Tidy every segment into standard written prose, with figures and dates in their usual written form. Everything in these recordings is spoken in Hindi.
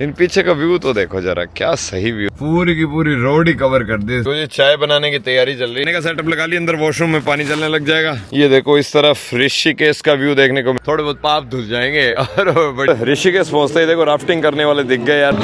इन पीछे का व्यू तो देखो जरा, क्या सही व्यू, पूरी की पूरी रोड ही कवर कर दी। तो ये चाय बनाने की तैयारी चल रही है, का सेटअप लगा लिया, अंदर वॉशरूम में पानी चलने लग जाएगा। ये देखो इस तरफ ऋषिकेश का व्यू देखने को, थोड़े बहुत पाप धुल जाएंगे। और ऋषिकेश पहुंचते ही देखो राफ्टिंग करने वाले दिख गए यार।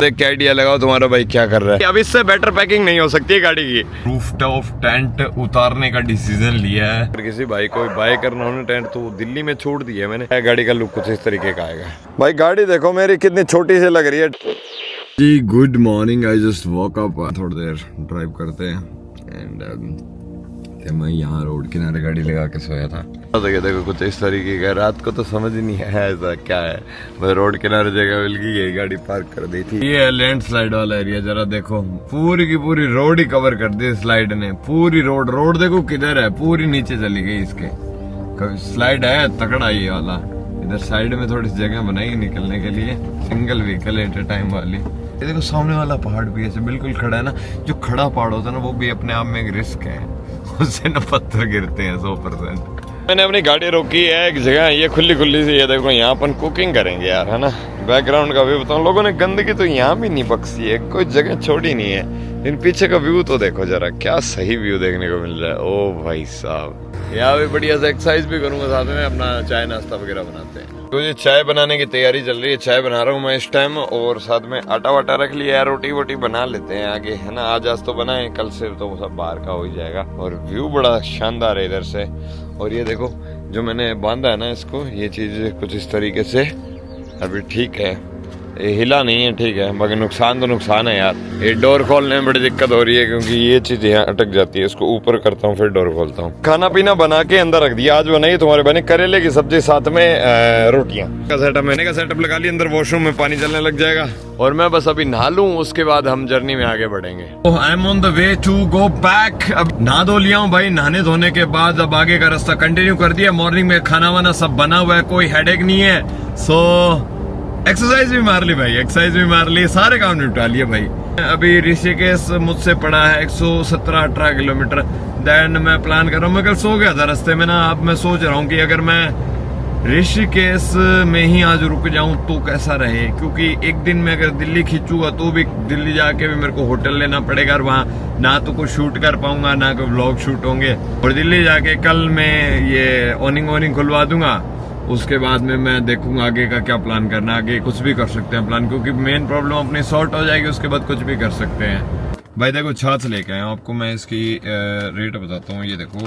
देख क्या आइडिया लगाओ तुम्हारा भाई क्या कर रहा है। अब इससे बेटर पैकिंग नहीं हो सकती है गाड़ी की। रूफटॉप टेंट उतारने का डिसीजन लिया है। अगर किसी भाई को बाय करना हो टेंट तो दिल्ली में छोड़ दिया मैंने। गाड़ी का लुक कुछ इस तरीके का आएगा। भाई गाड़ी देखो मेरी कितनी छोटी सी लग रही है जी। Good morning, I just walk up. थोड़ी देर ड्राइव करते हैं एंड मैं यहाँ रोड किनारे गाड़ी लगा के सोया था। देखो कुछ इस तरीके का, रात को तो समझ ही नहीं है ऐसा क्या है। मैं रोड किनारे जगह मिल गई, यही गाड़ी पार्क कर दी थी। ये है लैंडस्लाइड वाला एरिया, जरा देखो पूरी की पूरी रोड ही कवर कर दी स्लाइड ने। पूरी रोड देखो किधर है, पूरी नीचे चली गई। इसके स्लाइड है तगड़ा ये वाला। इधर साइड में थोड़ी सी जगह बनाई निकलने के लिए, सिंगल व्हीकल एट ए टाइम वाली। ये देखो सामने वाला पहाड़ भी ऐसे बिल्कुल खड़ा है ना। जो खड़ा पहाड़ होता है ना वो भी अपने आप में एक रिस्क है, उससे ना पत्थर गिरते हैं 100%। मैंने अपनी गाड़ी रोकी है एक जगह, ये खुली सी। ये देखो यहाँ अपन कुकिंग करेंगे यार, है ना। बैकग्राउंड का व्यू बताऊँ, लोगों ने गंदगी तो यहाँ भी नहीं बख्शी है, कोई जगह छोड़ी नहीं है। इन पीछे का व्यू तो देखो जरा, क्या सही व्यू देखने को मिल रहा है। ओ भाई साहब, यहाँ भी बढ़िया से एक्सरसाइज भी करूंगा, साथ में अपना चाय नाश्ता वगैरह बनाते हैं। तो ये चाय बनाने की तैयारी चल रही है, चाय बना रहा हूँ मैं इस टाइम। और साथ में आटा वाटा रख लिया है, रोटी वोटी बना लेते हैं आगे, है ना। आज तो बनाए, कल से तो सब बाहर का हो ही जाएगा। और व्यू बड़ा शानदार है इधर से। और ये देखो जो मैंने बांधा है ना इसको, ये चीज कुछ इस तरीके से अभी ठीक है, ये हिला नहीं है, ठीक है। बाकी नुकसान तो नुकसान है यार। ये डोर खोलने में बड़ी दिक्कत हो रही है क्योंकि ये चीज यहाँ अटक जाती है। इसको ऊपर करता हूँ फिर डोर खोलता हूँ। खाना पीना बना के अंदर रख दिया। आज बनाई तुम्हारे बने करेले की सब्जी, साथ में रोटियां का सेटअप। मैंने का सेटअप लगा लिया, अंदर वॉशरूम में पानी चलने लग जाएगा। और मैं बस अभी नहा लूं, उसके बाद हम जर्नी में आगे बढ़ेंगे। I am on the way to go back. अब नहा धो लिया हूँ भाई, नहाने धोने के बाद अब आगे का रास्ता कंटिन्यू कर दिया। मॉर्निंग में खाना वाना सब बना हुआ है, कोई हेडेक नहीं है। सो एक्सरसाइज भी मार ली भाई, एक्सरसाइज भी मार ली, सारे काम निपटा लिए भाई। अभी ऋषिकेश मुझसे पड़ा है 117-18 किलोमीटर। देन मैं प्लान कर रहा हूँ, मैं कल सो गया था रास्ते में ना। अब मैं सोच रहा हूँ कि अगर मैं ऋषिकेश में ही आज रुक जाऊं तो कैसा रहे, क्योंकि एक दिन में अगर दिल्ली खींचूंगा तो भी दिल्ली जाके भी मेरे को होटल लेना पड़ेगा। और वहाँ ना तो कुछ शूट कर पाऊंगा, ना कोई व्लॉग शूट होंगे। और दिल्ली जाके कल मैं ये ऑनिंग खुलवा दूंगा। उसके बाद में मैं देखूंगा आगे का क्या प्लान करना। आगे कुछ भी कर सकते हैं प्लान, क्योंकि मेन प्रॉब्लम अपनी सॉर्ट हो जाएगी, उसके बाद कुछ भी कर सकते हैं। भाई देखो छाछ लेके आया हूँ, आपको मैं इसकी रेट बताता हूँ। ये देखो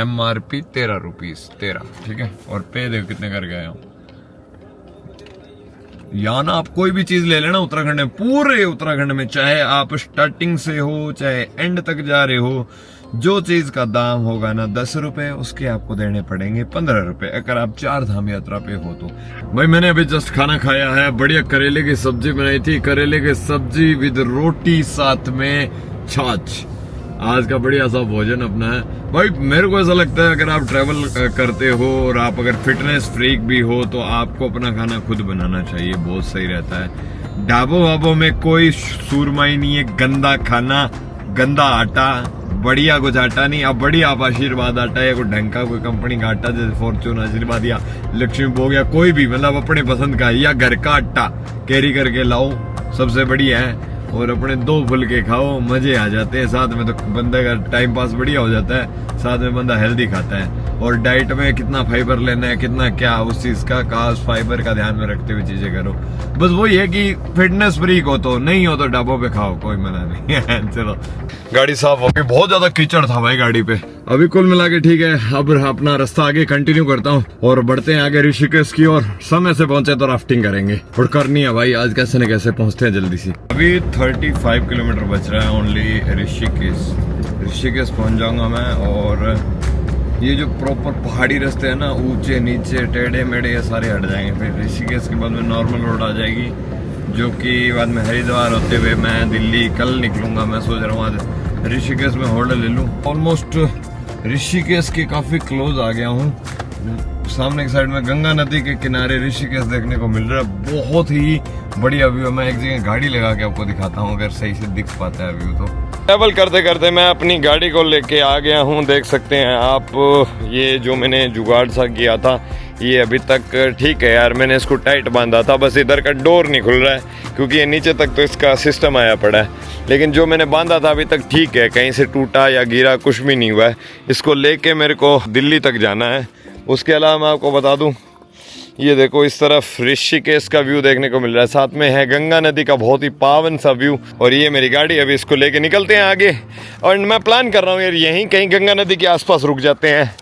MRP 13 रुपीज, 13, ठीक है। और पे देखो कितने कर गए हूँ। या ना आप कोई भी चीज ले लेना उत्तराखंड में, पूरे उत्तराखंड में, चाहे आप स्टार्टिंग से हो चाहे एंड तक जा रहे हो, जो चीज का दाम होगा ना 10 रुपए, उसके आपको देने पड़ेंगे 15 रुपए, अगर आप 4 धाम यात्रा पे हो तो। भाई मैंने अभी जस्ट खाना खाया है, बढ़िया करेले की सब्जी बनाई थी। करेले की सब्जी विद रोटी, साथ में छाछ। आज का बढ़िया सा भोजन अपना है भाई। मेरे को ऐसा लगता है अगर आप ट्रैवल करते हो और आप अगर फिटनेस फ्रीक भी हो तो आपको अपना खाना खुद बनाना चाहिए, बहुत सही रहता है। ढाबों वाबों में कोई सुरमाई नहीं है, गंदा खाना, गंदा आटा, बढ़िया कुछ आटा नहीं। अब बढ़िया आप आशीर्वाद आटा या कोई ढंग का कोई कंपनी का आटा, जैसे फॉर्चून, आशीर्वाद या लक्ष्मी भोग या कोई भी, मतलब अपने पसंद का, या घर का आटा कैरी करके लाओ, सबसे बढ़िया है। और अपने 2 फुलके खाओ, मजे आ जाते हैं। साथ में तो बंदे का टाइम पास बढ़िया हो जाता है, साथ में बंदा हेल्दी खाता है। और डाइट में कितना फाइबर लेना है, कितना क्या, उस चीज का कास्ट फाइबर का ध्यान में रखते हुए चीजें करो। बस वही है कि फिटनेस फ्रीक हो तो, नहीं हो तो ढाबों पे खाओ, कोई मना नहीं है। चलो गाड़ी साफ हो गई, बहुत ज्यादा कीचड़ था भाई गाड़ी पे। अभी कुल मिला के ठीक है। अब अपना रास्ता आगे कंटिन्यू करता हूँ और बढ़ते हैं आगे ऋषिकेश की ओर। समय से पहुंचे तो राफ्टिंग करेंगे और करनी है भाई आज, कैसे न कैसे पहुंचते हैं जल्दी से। अभी 35 किलोमीटर बच रहा है ओनली ऋषिकेश पहुंच जाऊंगा मैं। और ये जो प्रॉपर पहाड़ी रास्ते हैं ना, ऊंचे नीचे टेढ़े मेढ़े, ये सारे हट जाएंगे। फिर ऋषिकेश के बाद में नॉर्मल रोड आ जाएगी, जो कि बाद में हरिद्वार होते हुए मैं दिल्ली कल निकलूंगा। मैं सोच रहा हूँ आज ऋषिकेश में होटल ले लूँ। ऑलमोस्ट ऋषिकेश के काफी क्लोज आ गया हूँ। सामने की साइड में गंगा नदी के किनारे ऋषिकेश देखने को मिल रहा है, बहुत ही बढ़िया व्यू। मैं एक जगह गाड़ी लगा के आपको दिखाता हूँ, अगर सही से दिख पाता है व्यू तो। ट्रैवल करते करते मैं अपनी गाड़ी को लेके आ गया हूँ, देख सकते हैं आप। ये जो मैंने जुगाड़ सा किया था, ये अभी तक ठीक है यार, मैंने इसको टाइट बांधा था, बस इधर का डोर नहीं खुल रहा है क्योंकि ये नीचे तक तो इसका सिस्टम आया पड़ा है, लेकिन जो मैंने बांधा था अभी तक ठीक है, कहीं से टूटा या गिरा कुछ भी नहीं हुआ है। इसको लेके मेरे को दिल्ली तक जाना है। उसके अलावा मैं आपको बता दूं, ये देखो इस तरफ ऋषिकेश का व्यू देखने को मिल रहा है, साथ में है गंगा नदी का बहुत ही पावन सा व्यू। और ये मेरी गाड़ी, अभी इसको लेके निकलते हैं आगे। और मैं प्लान कर रहा हूँ यार यहीं कहीं गंगा नदी के आसपास रुक जाते हैं,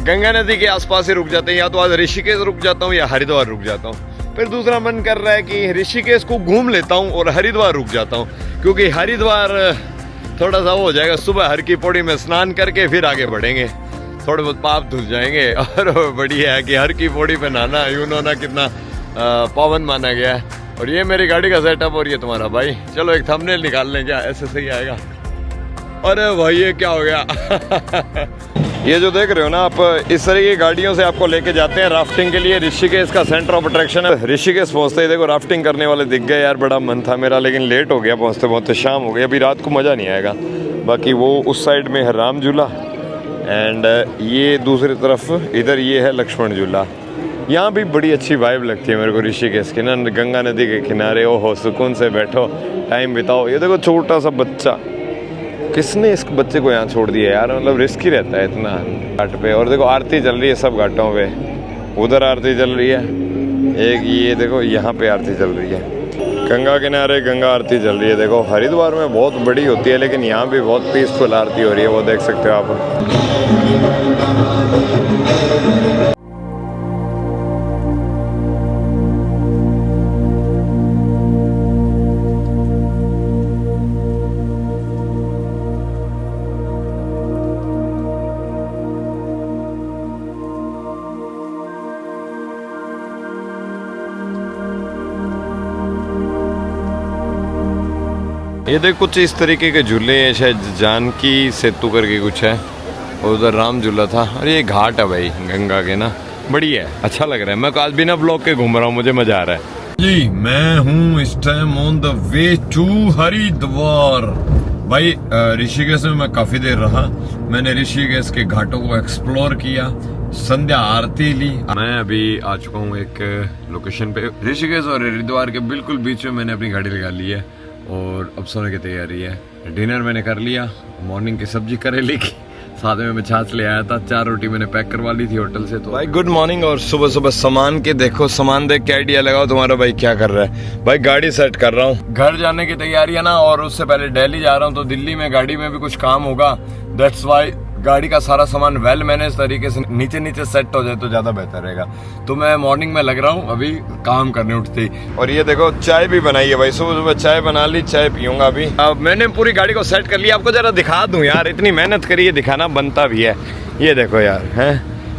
गंगा नदी के आसपास ही रुक जाते हैं, या तो आज ऋषिकेश रुक जाता हूँ या हरिद्वार रुक जाता हूँ। फिर दूसरा मन कर रहा है कि ऋषिकेश को घूम लेता हूँ और हरिद्वार रुक जाता हूँ, क्योंकि हरिद्वार थोड़ा सा हो जाएगा, सुबह हर की पौड़ी में स्नान करके फिर आगे बढ़ेंगे, थोड़े बहुत पाप धुल जाएंगे। और बढ़िया है कि हर की पौड़ी पे नहाना यूं ना कितना पावन माना गया है। और ये मेरी गाड़ी का सेटअप और ये तुम्हारा भाई। चलो एक थंबनेल निकाल लें, क्या ऐसे सही आएगा? अरे भाई ये क्या हो गया? ये जो देख रहे हो ना आप, इस तरह की गाड़ियों से आपको लेके जाते हैं राफ्टिंग के लिए। ऋषिकेश का सेंटर ऑफ अट्रैक्शन है। ऋषिकेश पहुंचते ही देखो राफ्टिंग करने वाले दिख गए यार, बड़ा मन था मेरा, लेकिन लेट हो गया पहुंचते पहुंचते, शाम हो गई, अभी रात को मज़ा नहीं आएगा। बाकी वो उस साइड में है राम झूला, एंड ये दूसरी तरफ इधर ये है लक्ष्मण झूला। यहाँ भी बड़ी अच्छी वाइब लगती है मेरे को ऋषिकेश की ना, गंगा नदी के किनारे, ओहो सुकून से बैठो, टाइम बिताओ। ये देखो छोटा सा बच्चा, किसने इस बच्चे को यहाँ छोड़ दिया यार, मतलब रिस्क ही रहता है इतना घाट पे। और देखो आरती चल रही है सब घाटों पे, उधर आरती चल रही है एक, ये देखो यहाँ पे आरती चल रही है, गंगा किनारे गंगा आरती चल रही है। देखो हरिद्वार में बहुत बड़ी होती है, लेकिन यहाँ भी बहुत पीसफुल आरती हो रही है, वो देख सकते हो आप। ये देख कुछ इस तरीके के झूले हैं, शायद जानकी सेतु करके कुछ है, और उधर राम झूला था। अरे ये घाट है भाई गंगा के ना, बढ़िया है, अच्छा लग रहा है। मैं आज बिना ब्लॉक के घूम रहा हूँ, मुझे मजा आ रहा है जी। मैं हूँ इस time on the way to Haridwar. भाई ऋषिकेश में मैं काफी देर रहा, मैंने ऋषिकेश के घाटों को एक्सप्लोर किया, संध्या आरती ली। मैं अभी आ चुका हूँ एक लोकेशन पे, ऋषिकेश और हरिद्वार के बिल्कुल बीच में मैंने अपनी गाड़ी लगा ली है और अब सोने की तैयारी है। डिनर मैंने कर लिया, मॉर्निंग की सब्जी करेले की, साथ में मैं छाछ ले आया था, 4 रोटी मैंने पैक करवा ली थी होटल से। तो भाई गुड मॉर्निंग। और सुबह सुबह सामान के देखो, सामान देख के आइडिया लगाओ तुम्हारा भाई क्या कर रहा है। भाई गाड़ी सेट कर रहा हूँ, घर जाने की तैयारी है ना, और उससे पहले दिल्ली जा रहा हूँ, तो दिल्ली में गाड़ी में भी कुछ काम होगा, दैट्स वाई गाड़ी का सारा सामान वेल मैनेज तरीके से नीचे नीचे सेट हो जाए तो ज्यादा बेहतर रहेगा। तो मैं मॉर्निंग में लग रहा हूँ अभी काम करने उठते ही। और ये देखो चाय भी बनाई है भाई, सुबह सुबह चाय बना ली, चाय पीऊंगा अभी। अब मैंने पूरी गाड़ी को सेट कर लिया, आपको जरा दिखा दूं यार, इतनी मेहनत करी है, दिखाना बनता भी है। ये देखो यार, है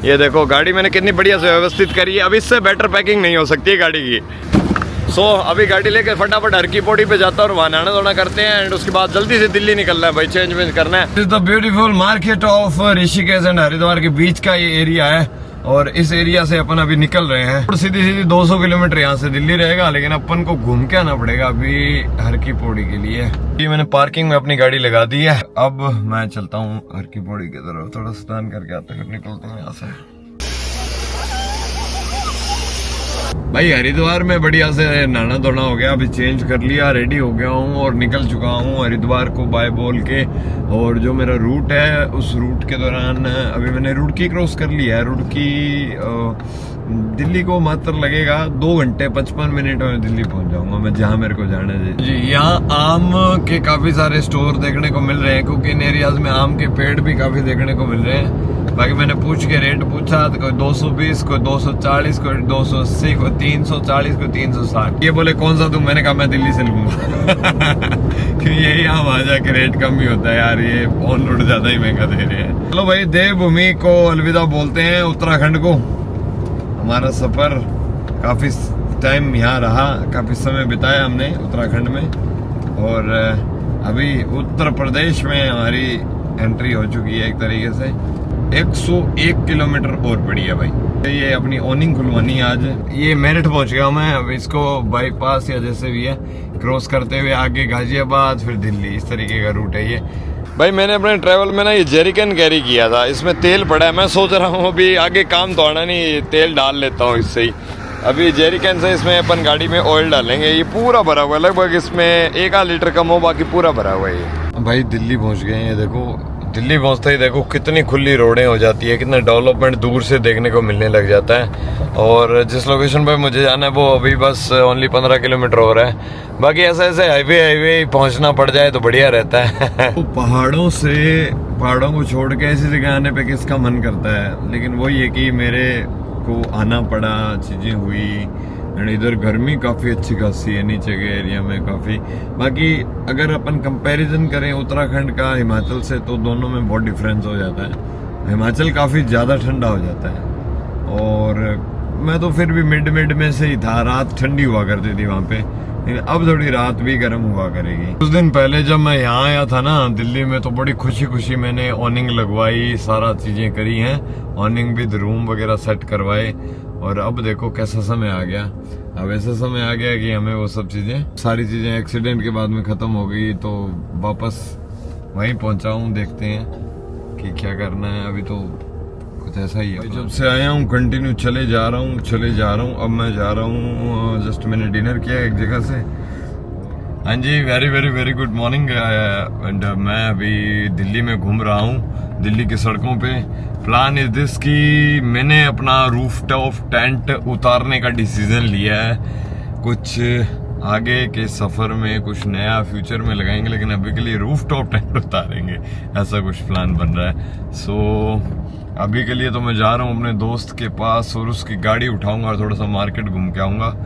ये देखो गाड़ी मैंने कितनी बढ़िया से व्यवस्थित करी है। अब इससे बेटर पैकिंग नहीं हो सकती है गाड़ी की। अभी गाड़ी लेकर फटाफट हर की पौड़ी पे जाता है और वहाँ नहाना धोना करते हैं, एंड उसके बाद जल्दी से दिल्ली निकलना है भाई, चेंज वेंज करना है। This is the beautiful market of Rishikesh and Haridwar के बीच का ये एरिया है, और इस एरिया से अपन अभी निकल रहे हैं। सीधी सीधी 200 किलोमीटर यहाँ से दिल्ली रहेगा, लेकिन अपन को घूम के आना पड़ेगा अभी हर की पौड़ी के लिए। ये मैंने पार्किंग में अपनी गाड़ी लगा दी है, अब मैं चलता हूँ हर की पौड़ी की तरफ, थोड़ा स्नान करके आता हूँ, निकलते हैं यहाँ से। भाई हरिद्वार में बढ़िया से नहाना धोना हो गया, अभी चेंज कर लिया, रेडी हो गया हूँ और निकल चुका हूँ हरिद्वार को बाय बोल के। और जो मेरा रूट है उस रूट के दौरान अभी मैंने रुड़की क्रॉस कर लिया है। रुड़की दिल्ली को मात्र लगेगा 2 घंटे 55 मिनट में दिल्ली पहुंच जाऊंगा मैं, जहाँ मेरे को जाना है जी। यहाँ आम के काफी सारे स्टोर देखने को मिल रहे हैं, क्योंकि इन एरियाज में आम के पेड़ भी काफी देखने को मिल रहे हैं। बाकी मैंने पूछ के रेट पूछा तो कोई 220, कोई 240, कोई 280, कोई 340, कोई 360। ये बोले कौन सा दूं, मैंने कहा मैं दिल्ली से लूंगा क्योंकि यही यहाँ वहाँ जाके रेट कम ही होता है यार, ये ऑन रोड ज्यादा ही महंगा दे रहे हैं। चलो भाई देवभूमि को अलविदा बोलते हैं, उत्तराखंड को। हमारा सफर काफी टाइम यहाँ रहा, काफी समय बिताया हमने उत्तराखंड में, और अभी उत्तर प्रदेश में हमारी एंट्री हो चुकी है एक तरीके से। 101 किलोमीटर और पड़ी है भाई। ये अपनी ओनिंग खुलवानी है आज। ये मेरठ पहुंच गया मैं, अब इसको बाईपास या जैसे भी है क्रॉस करते हुए आगे गाजियाबाद, फिर दिल्ली, इस तरीके का रूट है ये। भाई मैंने अपने ट्रैवल में ना ये जेरिकन कैरी किया था, इसमें तेल पड़ा है। मैं सोच रहा हूँ अभी आगे काम तो आना नहीं, तेल डाल लेता हूँ इससे ही। अभी जेरिकन से इसमें अपन गाड़ी में ऑयल डालेंगे। ये पूरा भरा हुआ है, लगभग इसमें 1 लीटर कम हो, बाकी पूरा भरा हुआ है ये। भाई दिल्ली पहुँच गए हैं। देखो दिल्ली पहुँचते ही देखो कितनी खुली रोडें हो जाती है, कितना डेवलपमेंट दूर से देखने को मिलने लग जाता है। और जिस लोकेशन पर मुझे जाना है वो अभी बस ओनली 15 किलोमीटर हो रहा है। बाकी ऐसे हाईवे पहुंचना पड़ जाए तो बढ़िया रहता है। तो पहाड़ों को छोड़ के ऐसी जगह आने पे किसका मन करता है, लेकिन वही है कि मेरे को आना पड़ा, चीज़ें हुई। एंड इधर गर्मी काफ़ी अच्छी खासी है नीचे के एरिया में काफ़ी। बाकी अगर अपन कंपैरिजन करें उत्तराखंड का हिमाचल से तो दोनों में बहुत डिफरेंस हो जाता है। हिमाचल काफ़ी ज़्यादा ठंडा हो जाता है और मैं तो फिर भी मिड में से ही था। रात ठंडी हुआ करती थी वहाँ पे, लेकिन अब थोड़ी रात भी गर्म हुआ करेगी। कुछ दिन पहले जब मैं यहाँ आया था ना दिल्ली में, तो बड़ी खुशी मैंने ऑनिंग लगवाई, सारा चीज़ें करी हैं, ऑनिंग विद रूम वगैरह सेट करवाए। और अब देखो कैसा समय आ गया। अब ऐसा समय आ गया कि हमें वो सब चीज़ें, सारी चीज़ें एक्सीडेंट के बाद में ख़त्म हो गई, तो वापस वहीं पहुँचा हूँ। देखते हैं कि क्या करना है। अभी तो कुछ ऐसा ही है। जब से आया हूँ कंटिन्यू चले जा रहा हूँ। अब मैं जा रहा हूँ, जस्ट मैंने डिनर किया एक जगह से। हाँ जी, वेरी गुड मॉर्निंग। एंड मैं अभी दिल्ली में घूम रहा हूँ, दिल्ली की सड़कों पे। प्लान इज दिस कि मैंने अपना रूफटॉप टेंट उतारने का डिसीजन लिया है। कुछ आगे के सफ़र में कुछ नया फ्यूचर में लगाएंगे, लेकिन अभी के लिए रूफटॉप टेंट उतारेंगे, ऐसा कुछ प्लान बन रहा है। सो अभी के लिए तो मैं जा रहा हूँ अपने दोस्त के पास और उसकी गाड़ी उठाऊंगा और थोड़ा सा मार्केट घूम के आऊँगा।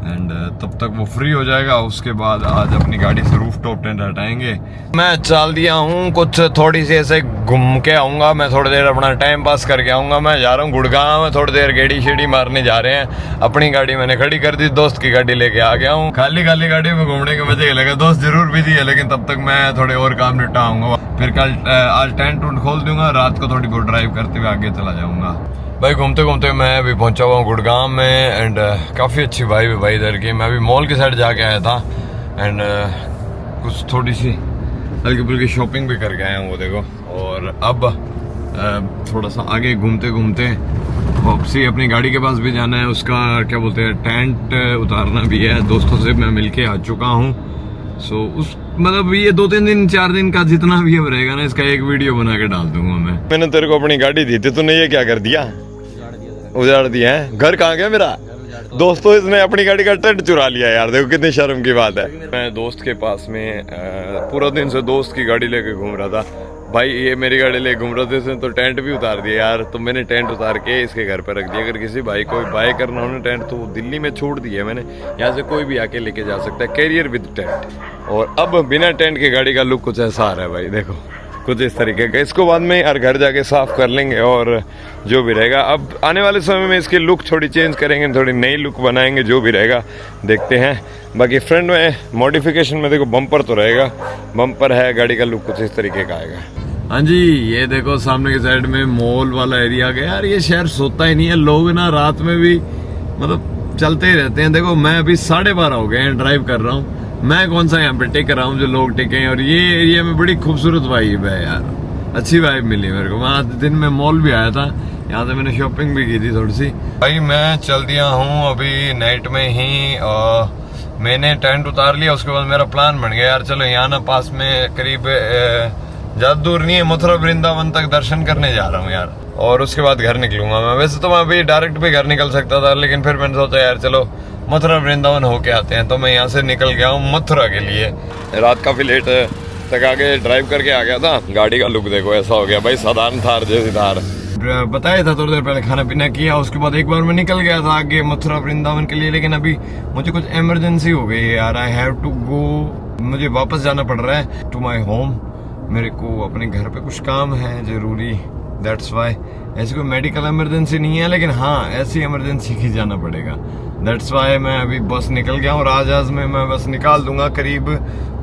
एंड तब तक वो फ्री हो जाएगा। उसके बाद आज अपनी गाड़ी से रूफटॉप टेंट हटाएंगे। मैं चल दिया हूँ, कुछ थोड़ी सी ऐसे घूम के आऊँगा। मैं थोड़ी देर अपना टाइम पास करके आऊँगा। मैं जा रहा हूँ गुड़गांव में, थोड़ी देर गेड़ी शेड़ी मारने जा रहे हैं। अपनी गाड़ी मैंने खड़ी कर दी, दोस्त की गाड़ी लेके आ गया हूँ। खाली गाड़ी में घूमने के मजे लगे। दोस्त जरूर बिजी है, लेकिन तब तक मैं थोड़े और काम निपटाऊंगा। फिर कल आज टेंट उंट खोल दूंगा, रात को थोड़ी बहुत ड्राइव करते हुए आगे चला जाऊँगा। भाई घूमते मैं अभी पहुंचा हुआ हूँ गुड़गांव में। एंड काफ़ी अच्छी वाइब है भाई इधर की। मैं अभी मॉल की साइड जाके आया था एंड कुछ थोड़ी सी हल्की फुल्की शॉपिंग भी करके आया हूँ, वो देखो। और अब थोड़ा सा आगे घूमते वापसी अपनी गाड़ी के पास भी जाना है। उसका क्या बोलते हैं, टेंट उतारना भी है। दोस्तों से मैं मिलके आ चुका हूँ। सो उस मतलब ये 2-3 दिन 4 दिन का जितना भी अब रहेगा ना, इसका एक वीडियो बना के डाल दूंगा मैं। मैंने तेरे को अपनी गाड़ी दी थी, तूने ये क्या कर दिया? उजाड़ दिया है। घर कहाँ गया मेरा? दोस्तों इसने अपनी गाड़ी का टेंट चुरा लिया यार, देखो कितनी शर्म की बात है। मैं दोस्त के पास में पूरा दिन से दोस्त की गाड़ी लेके घूम रहा था। भाई ये मेरी गाड़ी लेके घूम रहा था, इसने तो टेंट भी उतार दिया यार। तो मैंने टेंट उतार के इसके घर पर रख दिया। अगर किसी भाई को बाय करना हो ना टेंट, तो दिल्ली में छोड़ दिया है मैंने। यहाँ से कोई भी आके लेके जा सकता है, कैरियर विद टेंट। और अब बिना टेंट के गाड़ी का लुक कुछ ऐसा आ रहा है भाई, देखो कुछ इस तरीके का। इसको बाद में यार घर जाके साफ कर लेंगे और जो भी रहेगा। अब आने वाले समय में इसकी लुक थोड़ी चेंज करेंगे, थोड़ी नई लुक बनाएंगे, जो भी रहेगा देखते हैं। बाकी फ्रंट में मॉडिफिकेशन में देखो बम्पर तो रहेगा, बम्पर है, गाड़ी का लुक कुछ इस तरीके का आएगा। हाँ जी, ये देखो सामने की साइड में मॉल वाला एरिया गया यार। ये शहर सोता ही नहीं है, लोग ना रात में भी मतलब चलते ही रहते हैं। देखो मैं अभी 12:30 हो गए हैं, ड्राइव कर रहा हूँ। मैं कौन सा यहाँ पे टिक रहा हूँ जो लोग टिके हैं। और ये एरिया में बड़ी खूबसूरत वाइब है यार, अच्छी वाइब मिली मेरे को। मैं आज दिन में मॉल भी आया था, यहाँ से मैंने शॉपिंग भी की थी थोड़ी सी। भाई मैं चल दिया हूँ अभी नाइट में ही। मैंने टेंट उतार लिया, उसके बाद मेरा प्लान बन गया यार, चलो यहाँ ना पास में करीब ज़्यादा दूर नहीं है, मथुरा वृंदावन तक दर्शन करने जा रहा हूँ यार। और उसके बाद घर निकलूंगा मैं। वैसे तो मैं अभी डायरेक्ट भी घर निकल सकता था, लेकिन फिर मैंने सोचा यार चलो मथुरा वृंदावन होके आते हैं। तो मैं यहाँ से निकल गया हूँ मथुरा के लिए। रात काफ़ी लेट तक आगे ड्राइव करके आ गया था। गाड़ी का लुक देखो ऐसा हो गया भाई, साधारण थार जैसी थार। बताया था थोड़ी देर पहले खाना पीना किया, उसके बाद एक बार मैं निकल गया था आगे मथुरा वृंदावन के लिए। लेकिन अभी मुझे कुछ इमरजेंसी हो गई है यार, आई हैव टू गो। मुझे वापस जाना पड़ रहा है टू माई होम। मेरे को अपने घर पे कुछ काम है जरूरी, दैट्स वाई। ऐसी कोई मेडिकल इमरजेंसी नहीं है, लेकिन हाँ ऐसी इमरजेंसी की जाना पड़ेगा, दैट्स वाई मैं अभी बस निकल गया। और आज में मैं बस निकाल दूंगा, करीब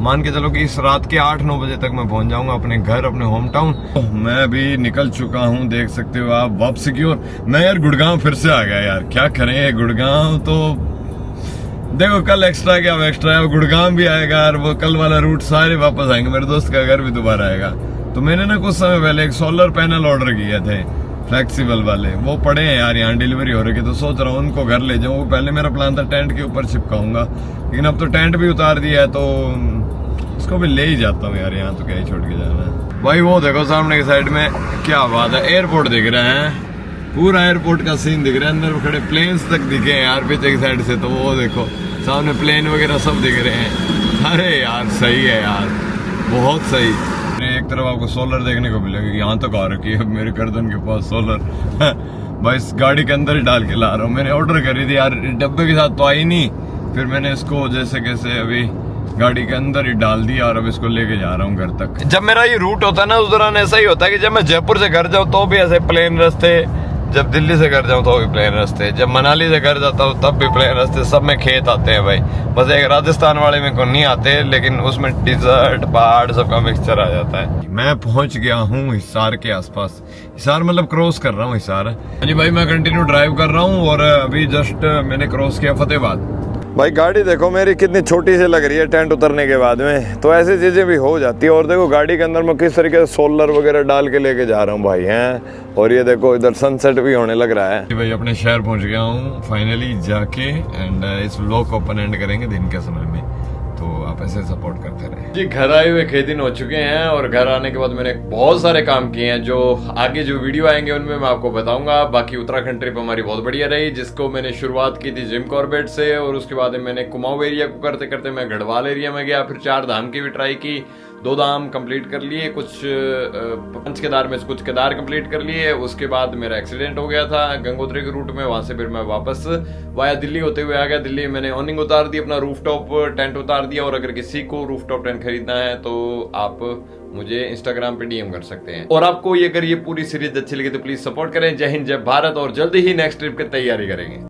मान के चलो कि इस रात के 8-9 बजे तक मैं पहुंच जाऊंगा अपने घर, अपने होम टाउन। मैं अभी निकल चुका हूं, देख सकते हो आप, वापसी की ओर। मैं यार गुड़गांव फिर से आ गया यार, क्या करें। गुड़गांव तो देखो कल एक्स्ट्रा क्या एक्स्ट्रा है, गुड़गांव भी आएगा और वो कल वाला रूट सारे वापस आएंगे। मेरे दोस्त का घर भी दोबारा आएगा। तो मैंने ना कुछ समय पहले एक सोलर पैनल ऑर्डर किए थे फ्लेक्सिबल वाले, वो पड़े हैं यार यहाँ डिलीवरी हो रही है, तो सोच रहा हूँ उनको घर ले जाऊँ। पहले मेरा प्लान था टेंट के ऊपर चिपकाऊंगा, लेकिन अब तो टेंट भी उतार दिया है, तो उसको भी ले ही जाता हूँ यार, यहाँ तो क्या ही छोड़ के जाना है। भाई वो देखो सामने की साइड में क्या बात है, एयरपोर्ट दिख रहा है, पूरा एयरपोर्ट का सीन दिख रहा है, अंदर खड़े प्लेन्स तक दिखे हैं यार पीछे की साइड से, तो वो देखो सामने प्लेन वगैरह सब दिख रहे हैं। अरे यार सही है यार, बहुत सही। एक तरफ आपको सोलर देखने को मिलेगा, यहाँ तक आ रखी है मेरे गर्दन के पास सोलर। भाई इस गाड़ी के अंदर ही डाल के ला रहा हूँ, मैंने ऑर्डर करी थी यार, डब्बे के साथ तो आई नहीं, फिर मैंने इसको जैसे कैसे अभी गाड़ी के अंदर ही डाल दिया और अब इसको लेके जा रहा हूँ घर तक। जब मेरा ये रूट होता है ना उस दौरान ऐसा ही होता है कि जब मैं जयपुर से घर जाऊँ तो भी ऐसे प्लेन रास्ते, जब दिल्ली से घर जाऊँ तो भी प्लेन रास्ते, जब मनाली से घर जाता हूँ तब भी प्लेन रास्ते, सब में खेत आते हैं भाई। बस एक राजस्थान वाले में को नहीं आते, लेकिन उसमें डिजर्ट पहाड़ सबका मिक्सचर आ जाता है। मैं पहुंच गया हूँ हिसार के आसपास, हिसार मतलब क्रॉस कर रहा हूँ हिसार। जी भाई मैं कंटिन्यू ड्राइव कर रहा हूँ और अभी जस्ट मैंने क्रॉस किया फतेहाबाद। भाई गाड़ी देखो मेरी कितनी छोटी सी लग रही है टेंट उतरने के बाद में, तो ऐसी चीजें भी हो जाती है। और देखो गाड़ी के अंदर मैं किस तरीके से सोलर वगैरह डाल के लेके जा रहा हूँ भाई हैं। और ये देखो इधर सनसेट भी होने लग रहा है। भाई अपने शहर पहुंच गया हूँ फाइनली जाके, एंड इस व्लॉग को अपन एंड करेंगे दिन के समय में, तो आप ऐसे सपोर्ट करते रहे जी। घर आए हुए कई दिन हो चुके हैं और घर आने के बाद मैंने बहुत सारे काम किए हैं, जो आगे जो वीडियो आएंगे उनमें मैं आपको बताऊंगा। बाकी उत्तराखंड ट्रिप हमारी बहुत बढ़िया रही, जिसको मैंने शुरुआत की थी जिम कॉर्बेट से, और उसके बाद मैंने कुमाऊं एरिया को करते करते मैं गढ़वाल एरिया में गया, फिर 4 धाम की भी ट्राई की, 2 धाम कंप्लीट कर लिए, कुछ पंच केदार में कुछ केदार कंप्लीट कर लिए। उसके बाद मेरा एक्सीडेंट हो गया था गंगोत्री के रूट में, वहां से फिर मैं वापस वाया दिल्ली होते हुए आ गया। दिल्ली मैंने ऑनिंग उतार दी, अपना रूफटॉप टेंट उतार दिया, और अगर किसी को रूफटॉप टेंट खरीदना है तो आप मुझे इंस्टाग्राम पे डीएम कर सकते हैं। और आपको ये अगर ये पूरी सीरीज अच्छी लगी तो प्लीज सपोर्ट करें। जय हिंद जय भारत, और जल्दी ही नेक्स्ट ट्रिप की तैयारी करेंगे।